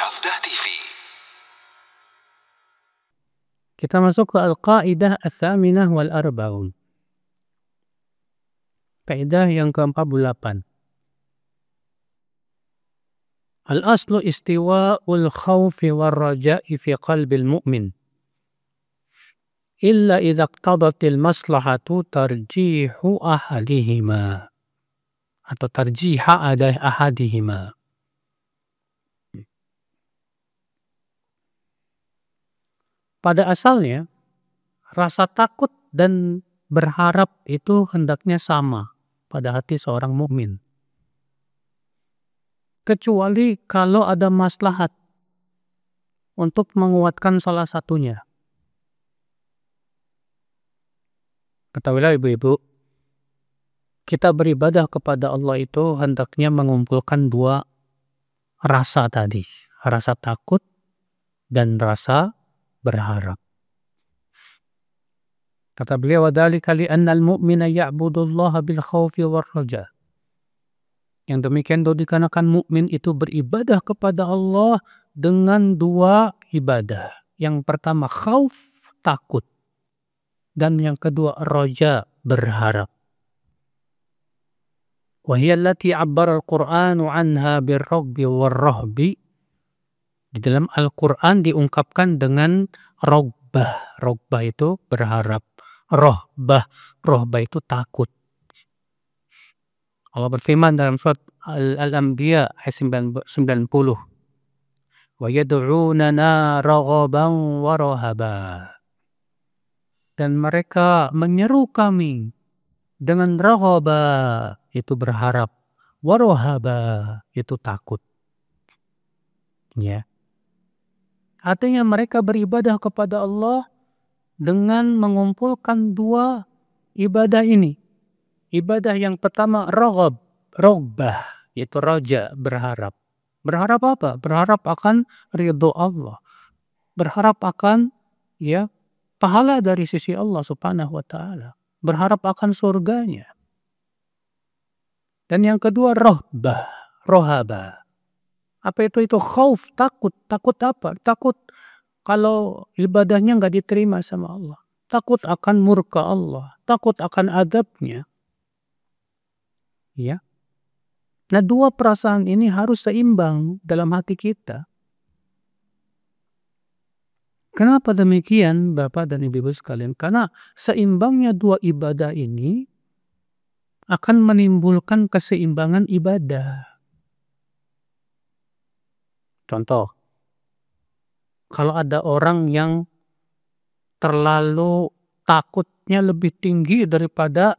Sabda TV. Kita masuk ke Al-Qaidah Ats-Tsaminah wal Arba'un. Kaidah yang ke-48. Al-aslu istiwa'ul khawfi war raja'i fi qalbil mu'min. Illa idza iqtadatil maslahatu tarjihu ahadihima. Atau tarjiha ahadihima. Pada asalnya, rasa takut dan berharap itu hendaknya sama pada hati seorang mukmin. Kecuali kalau ada maslahat untuk menguatkan salah satunya. Ketahuilah ibu-ibu, kita beribadah kepada Allah itu hendaknya mengumpulkan dua rasa tadi. Rasa takut dan rasa berharap. Kata beliau, وَذَلِكَ لِأَنَّ الْمُؤْمِنَ يَعْبُدُ اللَّهَ بِالْخَوْفِ وَالرَّجَاءِ. Yang demikian itu dikarenakan mukmin itu beribadah kepada Allah dengan dua ibadah. Yang pertama khauf, takut. Dan yang kedua raja, berharap. وَهِيَ الَّتِي عَبَّرَ الْقُرْآنُ عَنْهَا بِالرَّغْبِ وَالرَّهْبِ. Di dalam Al-Quran diungkapkan dengan rogbah. Rogbah itu berharap. Rohbah itu takut. Allah berfirman dalam surat Al-Anbiya ayat 90. وَيَدْعُونَنَا رَغَبًا وَرَهَبًا. Dan mereka menyeru kami dengan raghaba, itu berharap. Warohaba, itu takut. Ya. Artinya mereka beribadah kepada Allah dengan mengumpulkan dua ibadah ini. Ibadah yang pertama rogbah, yaitu raja, berharap. Berharap apa? Berharap akan ridho Allah. Berharap akan pahala dari sisi Allah Subhanahu wa taala. Berharap akan surganya. Dan yang kedua rohaba. Apa itu? Itu khauf, takut. Takut apa? Takut kalau ibadahnya nggak diterima sama Allah. Takut akan murka Allah. Takut akan adabnya. Ya. Nah, dua perasaan ini harus seimbang dalam hati kita. Kenapa demikian, Bapak dan Ibu sekalian? Karena seimbangnya dua ibadah ini akan menimbulkan keseimbangan ibadah. Contoh, kalau ada orang yang terlalu takutnya lebih tinggi daripada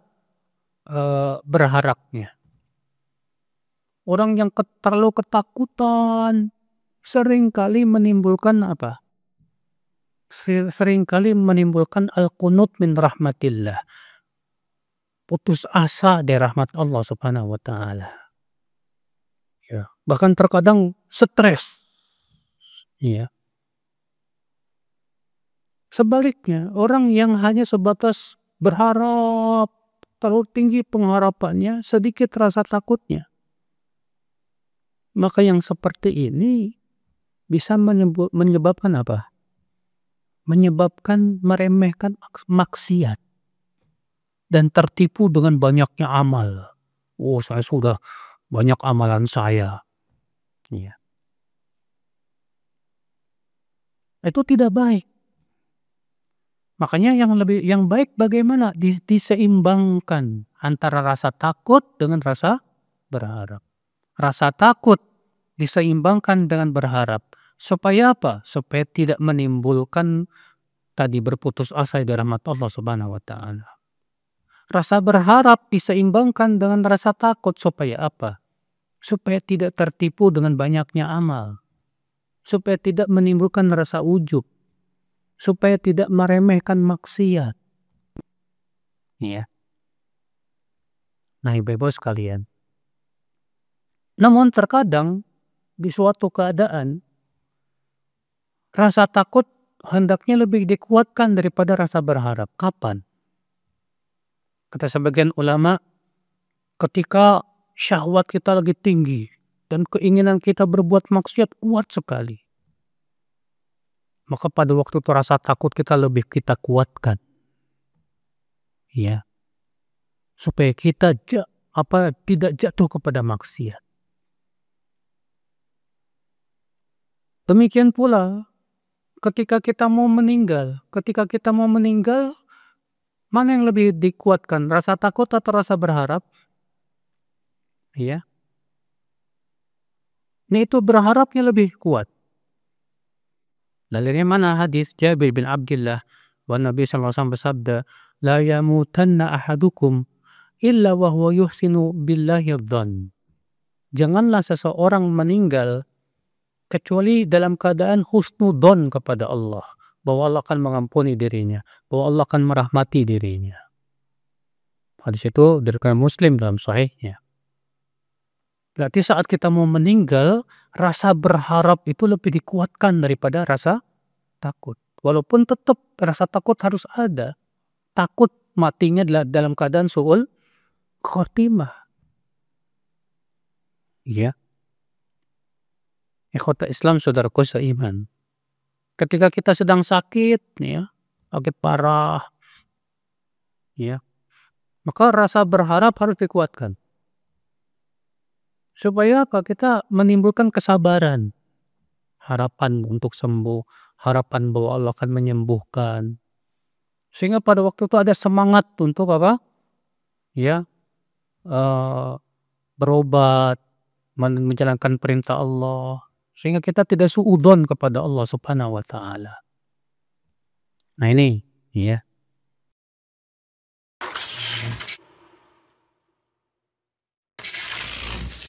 berharapnya. Orang yang terlalu ketakutan seringkali menimbulkan apa? Seringkali menimbulkan al-qunut min rahmatillah. Putus asa dari rahmat Allah Subhanahu wa taala. Ya, bahkan terkadang stres. Ya. Sebaliknya, orang yang hanya sebatas berharap, terlalu tinggi pengharapannya, sedikit rasa takutnya. Maka yang seperti ini bisa menyebabkan apa? Menyebabkan meremehkan maksiat dan tertipu dengan banyaknya amal. Oh, saya sudah banyak amalan saya. Ya. Itu tidak baik. Makanya yang baik bagaimana diseimbangkan antara rasa takut dengan rasa berharap. Rasa takut diseimbangkan dengan berharap. Supaya apa? Supaya tidak menimbulkan tadi berputus asa dari rahmat Allah Subhanahu wa taala. Rasa berharap diseimbangkan dengan rasa takut supaya apa? Supaya tidak tertipu dengan banyaknya amal. Supaya tidak menimbulkan rasa ujub. Supaya tidak meremehkan maksiat. Ya. Nah, ibu-ibu sekalian. Namun terkadang di suatu keadaan rasa takut hendaknya lebih dikuatkan daripada rasa berharap. Kapan? Kata sebagian ulama, ketika syahwat kita lagi tinggi dan keinginan kita berbuat maksiat kuat sekali. Maka pada waktu itu rasa takut kita lebih kita kuatkan. Ya. Supaya kita tidak jatuh kepada maksiat. Demikian pula ketika kita mau meninggal, mana yang lebih dikuatkan, rasa takut atau rasa berharap? Ya. Ini itu berharapnya lebih kuat. Dalilnya mana? Hadis Jabir bin Abdullah bahwa Nabi SAW bersabda, "La yamutanna ahadukum illa wa huwa yuhsinu billahi adh-dhann." Janganlah seseorang meninggal kecuali dalam keadaan husnudzon kepada Allah, bahwa Allah akan mengampuni dirinya, bahwa Allah akan merahmati dirinya. Hadis itu diriwayatkan Muslim dalam sahihnya. Berarti saat kita mau meninggal, rasa berharap itu lebih dikuatkan daripada rasa takut. Walaupun tetap rasa takut harus ada. Takut matinya dalam keadaan su'ul khotimah. Ya. Ikhwata Islam, saudaraku seiman. Ketika kita sedang sakit, ya, sakit parah, ya, maka rasa berharap harus dikuatkan. Supaya apa? Kita menimbulkan kesabaran, harapan untuk sembuh, harapan bahwa Allah akan menyembuhkan. Sehingga pada waktu itu ada semangat untuk apa? Ya, berobat, menjalankan perintah Allah. Sehingga kita tidak suudzon kepada Allah Subhanahu wa taala. Nah ini, ya.